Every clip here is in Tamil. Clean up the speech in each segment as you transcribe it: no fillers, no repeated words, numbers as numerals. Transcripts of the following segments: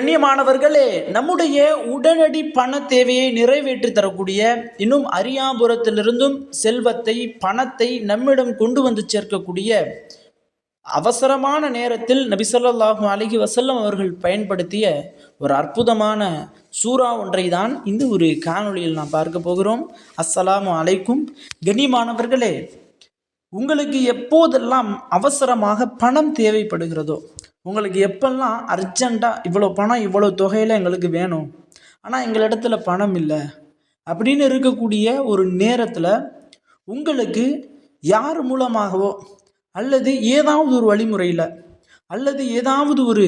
கண்ணியமானவர்களே, நம்முடைய உடனடி பண தேவையை நிறைவேற்றி தரக்கூடிய, இன்னும் அரியாபுரத்திலிருந்தும் செல்வத்தை பணத்தை நம்மிடம் கொண்டு வந்து சேர்க்கக்கூடிய அவசரமான நேரத்தில் நபி ஸல்லல்லாஹு அலைஹி வஸல்லம் அவர்கள் பயன்படுத்திய ஒரு அற்புதமான சூரா ஒன்றை தான் இந்த ஒரு காணொளியில் நாம் பார்க்க போகிறோம். அஸ்ஸலாமு அலைக்கும். கண்ணியமானவர்களே, உங்களுக்கு எப்போதெல்லாம் அவசரமாக பணம் தேவைப்படுகிறதோ, உங்களுக்கு எப்பெல்லாம் அர்ஜெண்ட்டாக இவ்வளோ பணம் இவ்வளோ தொகையில் எங்களுக்கு வேணும், ஆனால் எங்களிடத்துல பணம் இல்லை அப்படின்னு இருக்கக்கூடிய ஒரு நேரத்தில் உங்களுக்கு யார் மூலமாகவோ அல்லது ஏதாவது ஒரு வழிமுறையில் அல்லது ஏதாவது ஒரு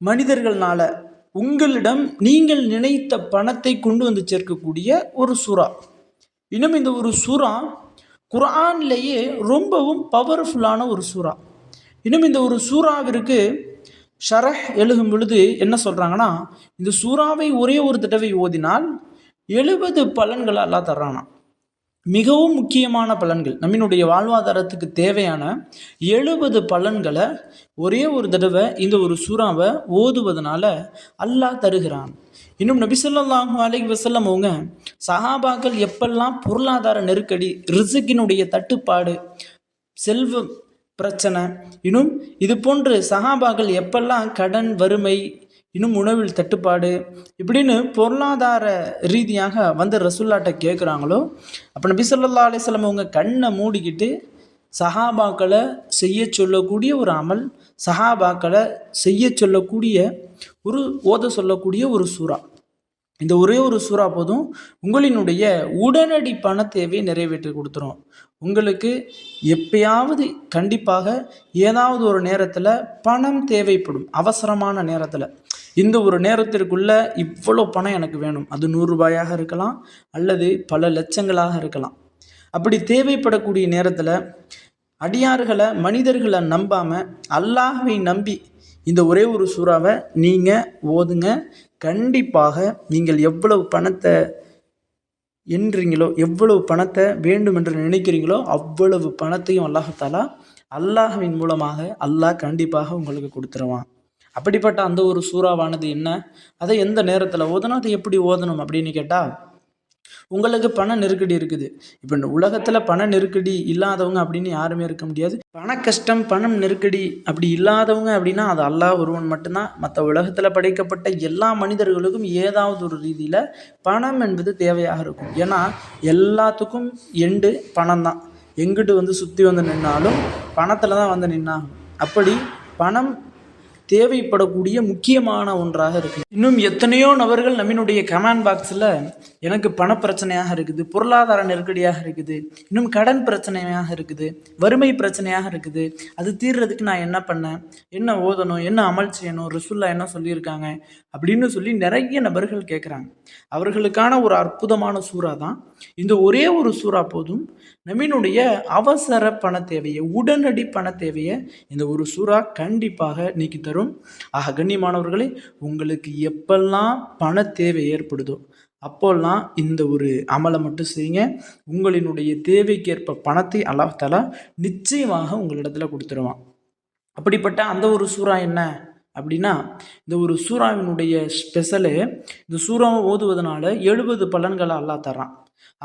மனிதர்களால் உங்களிடம் நீங்கள் நினைத்த பணத்தை கொண்டு வந்து சேர்க்கக்கூடிய ஒரு சூறா. இன்னும் இந்த ஒரு சூறா குர்ஆன்லேயே ரொம்பவும் பவர்ஃபுல்லான ஒரு சூறா. இன்னும் இந்த ஒரு சூறாவிற்கு ஷரஹ் எழுதும் பொழுது என்ன சொல்கிறாங்கன்னா, இந்த சூறாவை ஒரே ஒரு தடவை ஓதினால் 70 பலன்களை அல்லாஹ் தர்றானா. மிகவும் முக்கியமான பலன்கள், நம்மினுடைய வாழ்வாதாரத்துக்கு தேவையான 70 பலன்களை ஒரே ஒரு தடவை இந்த ஒரு சூறாவை ஓதுவதனால அல்லாஹ் தருகிறான். இன்னும் நபி ஸல்லல்லாஹு அலைஹி வஸல்லம் அவங்க சஹாபாக்கள் எப்பெல்லாம் பொருளாதார நெருக்கடி, ரிஸ்கினுடைய தட்டுப்பாடு, செல்வம் பிரச்சனை, இன்னும் இது போன்று சஹாபாக்கள் எப்பெல்லாம் கடன், வறுமை, இன்னும் உணவில் தட்டுப்பாடு இப்படின்னு பொருளாதார ரீதியாக வந்து ரசூல்லாட்ட கேட்குறாங்களோ, அப்போ நபி ஸல்லல்லாஹு அலைஹி வஸல்லம் அவங்க கண்ணை மூடிக்கிட்டு சஹாபாக்களை செய்ய சொல்லக்கூடிய ஒரு அமல், சஹாபாக்களை செய்ய சொல்லக்கூடிய ஒரு ஓத சொல்லக்கூடிய ஒரு சூறா. இந்த ஒரே ஒரு சூறா போதும் உங்களினுடைய உடனடி பண தேவையை நிறைவேற்றி கொடுத்துரும். உங்களுக்கு எப்பயாவது கண்டிப்பாக ஏதாவது ஒரு நேரத்தில் பணம் தேவைப்படும். அவசரமான நேரத்தில் இந்த ஒரு நேரத்திற்குள்ள இவ்வளோ பணம் எனக்கு வேணும், அது 100 ரூபாயாக இருக்கலாம் அல்லது பல லட்சங்களாக இருக்கலாம். அப்படி தேவைப்படக்கூடிய நேரத்தில் அடியார்களை, மனிதர்களை நம்பாமல் அல்லாஹ்வை நம்பி இந்த ஒரே ஒரு சூறாவை நீங்கள் ஓதுங்க. கண்டிப்பாக நீங்கள் எவ்வளவு பணத்தை எண்றீங்களோ, எவ்வளவு பணத்தை வேண்டும் என்று நினைக்கிறீங்களோ அவ்வளவு பணத்தையும் அல்லாஹ்தாலா அல்லாஹ்வின் மூலமாக அல்லாஹ் கண்டிப்பாக உங்களுக்கு கொடுத்துருவான். அப்படிப்பட்ட அந்த ஒரு சூறாவானது என்ன, அதை எந்த நேரத்தில் ஓதணும், அதை எப்படி ஓதணும் அப்படின்னு கேட்டால், உங்களுக்கு பண நெருக்கடி இருக்குது. இப்போ இந்த உலகத்தில் பண நெருக்கடி இல்லாதவங்க அப்படின்னு யாருமே இருக்க முடியாது. பண கஷ்டம், பணம் நெருக்கடி அப்படி இல்லாதவங்க அப்படின்னா அது அல்லாஹ் ஒருவன் மட்டும்தான். மற்ற உலகத்தில் படைக்கப்பட்ட எல்லா மனிதர்களுக்கும் ஏதாவது ஒரு ரீதியில் பணம் என்பது தேவையாக இருக்கும். ஏன்னா எல்லாத்துக்கும் எண்டு பணம் தான். எங்கிட்டு வந்து சுற்றி வந்து நின்னாலும் பணத்தில் தான் வந்து நின்னாகும். அப்படி பணம் தேவைப்படக்கூடிய முக்கியமான ஒன்றாக இருக்குது. இன்னும் எத்தனையோ நபர்கள் நம்மினுடைய கமெண்ட் பாக்ஸில் எனக்கு பண பிரச்சனையாக இருக்குது, பொருளாதார நெருக்கடியாக இருக்குது, இன்னும் கடன் பிரச்சனையாக இருக்குது, வறுமை பிரச்சனையாக இருக்குது, அது தீர்றதுக்கு நான் என்ன பண்ணேன், என்ன ஓதணும், என்ன அமல் செய்யணும், ரசூல்லா என்ன சொல்லியிருக்காங்க அப்படின்னு சொல்லி நிறைய நபர்கள் கேட்குறாங்க. அவர்களுக்கான ஒரு அற்புதமான சூறா தான் இந்த ஒரே ஒரு சூறா போதும் நம்மினுடைய அவசர பண தேவையை, உடனடி பண தேவையை இந்த ஒரு சூறா கண்டிப்பாக நீக்கி தரும். ஆக கண்ணியமானவர்களே, உங்களுக்கு எப்பெல்லாம் பண தேவை ஏற்படுதோ அப்போல்லாம் இந்த ஒரு அமலை மட்டும் செய்யுங்க. உங்களினுடைய தேவைக்கேற்ப பணத்தை அல்லாஹ் தஆலா நிச்சயமாக உங்களிடத்துல கொடுத்துருவான். அப்படிப்பட்ட அந்த ஒரு சூறா என்ன அப்படின்னா, இந்த ஒரு சூறாவினுடைய ஸ்பெஷலு, இந்த சூறாவை ஓதுவதனால 70 பலன்களை அல்லாஹ் தர்றான்.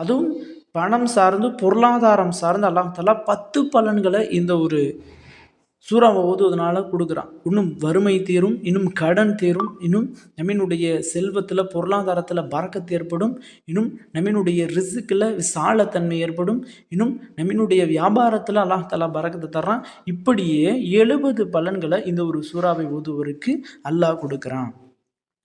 அதுவும் பணம் சார்ந்து, பொருளாதாரம் சார்ந்து அல்லாஹ் தஆலா 10 பலன்களை இந்த ஒரு சூறாவை ஓதுவதனால கொடுக்குறான். இன்னும் வறுமை தீரும், இன்னும் கடன் தீரும், இன்னும் நம்மினுடைய செல்வத்தில், பொருளாதாரத்தில் பரக்கத்து ஏற்படும், இன்னும் நம்மினுடைய ரிஸ்கில் விசாலத்தன்மை ஏற்படும், இன்னும் நம்மினுடைய வியாபாரத்தில் அல்லாஹ் தஆலா பரக்கத்தை தர்றான். இப்படியே 70 பலன்களை இந்த ஒரு சூறாவை ஓதுவதற்கு அல்லாஹ் கொடுக்குறான்.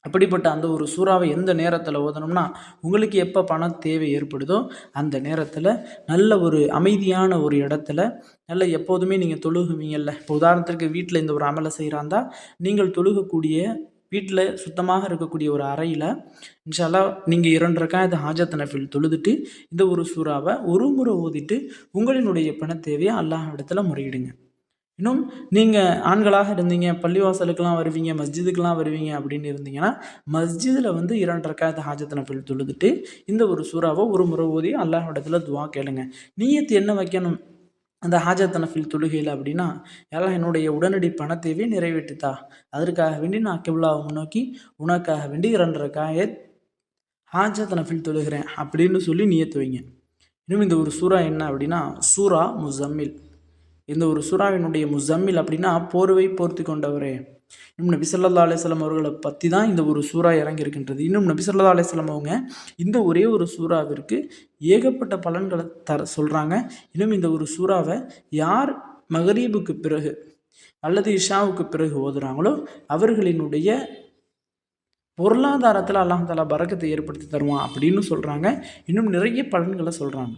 அப்படிப்பட்ட அந்த ஒரு சூறாவை எந்த நேரத்தில் ஓதணும்னா, உங்களுக்கு எப்போ பண தேவை ஏற்படுதோ அந்த நேரத்தில் நல்ல ஒரு அமைதியான ஒரு இடத்துல, நல்ல எப்போதுமே நீங்கள் தொழுகுவீங்கல்ல. இப்போ உதாரணத்திற்கு வீட்டில் இந்த ஒரு அமலை செய்கிறாந்தா, நீங்கள் தொழுகக்கூடிய வீட்டில் சுத்தமாக இருக்கக்கூடிய ஒரு அறையில் இன்ஷா அல்லாஹ் நீங்கள் 2 ரக்காத் ஹாஜத் நஃபில் தொழுதுட்டு இந்த ஒரு சூறாவை ஒரு முறை ஓதிட்டு உங்களினுடைய பண தேவையை அல்லாஹ் இடத்துல முறையிடுங்க. இன்னும் நீங்கள் ஆண்களாக இருந்தீங்க, பள்ளிவாசலுக்கெல்லாம் வருவீங்க, மஸ்ஜிதுக்கெல்லாம் வருவீங்க அப்படின்னு இருந்தீங்கன்னா, மஸ்ஜிதில் வந்து 2 ரக்காத் ஹாஜத் நஃபில் தொழுதுட்டு இந்த ஒரு சூறாவை ஒரு முறை ஓதி அல்லாஹ் இடத்துல துவா கேளுங்க. நியத்து என்ன வைக்கணும் அந்த ஹாஜத் நஃபில் தொழுகையில் அப்படின்னா, எல்லாம் என்னுடைய உடனடி பண தேவையை நிறைவேற்றித்தா, அதற்காக வேண்டி நான் கிப்லாவை முன்னோக்கி உனக்காக வேண்டி 2 ரக்காயத் ஹாஜத் நஃபில் தொழுகிறேன் அப்படின்னு சொல்லி நியத்து வைங்க. இன்னும் இந்த ஒரு சூறா என்ன அப்படின்னா சூரா முசம்மில். இந்த ஒரு சூறாவினுடைய முசம்மில் அப்படின்னா போர்வை போர்த்தி கொண்டவரே. இன்னும் நபி ஸல்லல்லாஹு அலைஹி வஸல்லம் அவர்களை பற்றி தான் இந்த ஒரு சூறா இறங்கியிருக்கின்றது. இன்னும் நபி ஸல்லல்லாஹு அலைஹி வஸல்லம் அவங்க இந்த ஒரே ஒரு சூறாவிற்கு ஏகப்பட்ட பலன்களை சொல்கிறாங்க. இன்னும் இந்த ஒரு சூறாவை யார் மகரீபுக்கு பிறகு அல்லது இஷாவுக்கு பிறகு ஓதுறாங்களோ அவர்களினுடைய பொருளாதாரத்தில் அல்லாஹ் தஆலா பரக்கத்தை ஏற்படுத்தி தருவான் அப்படின்னு சொல்கிறாங்க. இன்னும் நிறைய பலன்களை சொல்கிறாங்க.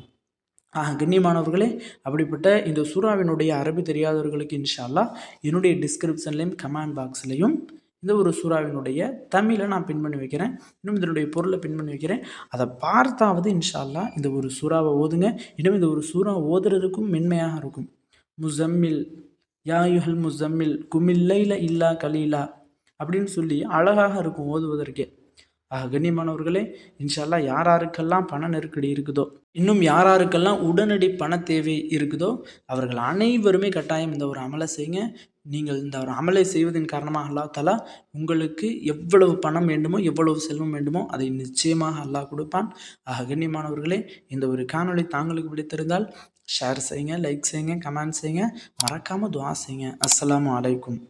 கண்ணியமானவர்களே, அப்படிப்பட்ட இந்த சூறாவினுடைய அரபி தெரியாதவர்களுக்கு இன்ஷா அல்லாஹ் என்னுடைய டிஸ்கிரிப்ஷன்லையும் கமெண்ட் பாக்ஸ்லையும் இந்த ஒரு சூறாவினுடைய தமிழை நான் பின் பண்ணி வைக்கிறேன். இன்னும் இதனுடைய பொருளை பின் பண்ணி வைக்கிறேன். அதை பார்த்தாவது இன்ஷா அல்லாஹ் இந்த ஒரு சூறாவை ஓதுங்க. இன்னும் இந்த ஒரு சூறா ஓதுறதுக்கும் மென்மையாக இருக்கும். முசம்மில் யா யுஹல் முசம்மில் குமில்லைல இல்லா கலீலா அப்படின்னு சொல்லி அழகாக இருக்கும் ஓதுவதற்கே. கண்ணியமானவர்களே, இன்ஷா அல்லாஹ் யாராருக்கெல்லாம் பண நெருக்கடி இருக்குதோ, இன்னும் யாராருக்கெல்லாம் உடனடி பண தேவை இருக்குதோ அவர்கள் அனைவருமே கட்டாயம் இந்த ஒரு அமலை செய்யுங்க. நீங்கள் இந்த ஒரு அமலை செய்வதன் காரணமாக அல்லாஹ் தஆலா உங்களுக்கு எவ்வளவு பணம் வேண்டுமோ எவ்வளவு செல்வம் வேண்டுமோ அதை நிச்சயமாக அல்லாஹ் கொடுப்பான். கண்ணியமானவர்களே, இந்த ஒரு காணொளி தாங்களுக்கு பிடித்திருந்தால் ஷேர் செய்யுங்க, லைக் செய்யுங்க, கமெண்ட் செய்யுங்க, மறக்காமல் துஆ செய்யுங்க. அஸ்ஸலாமு அலைக்கும்.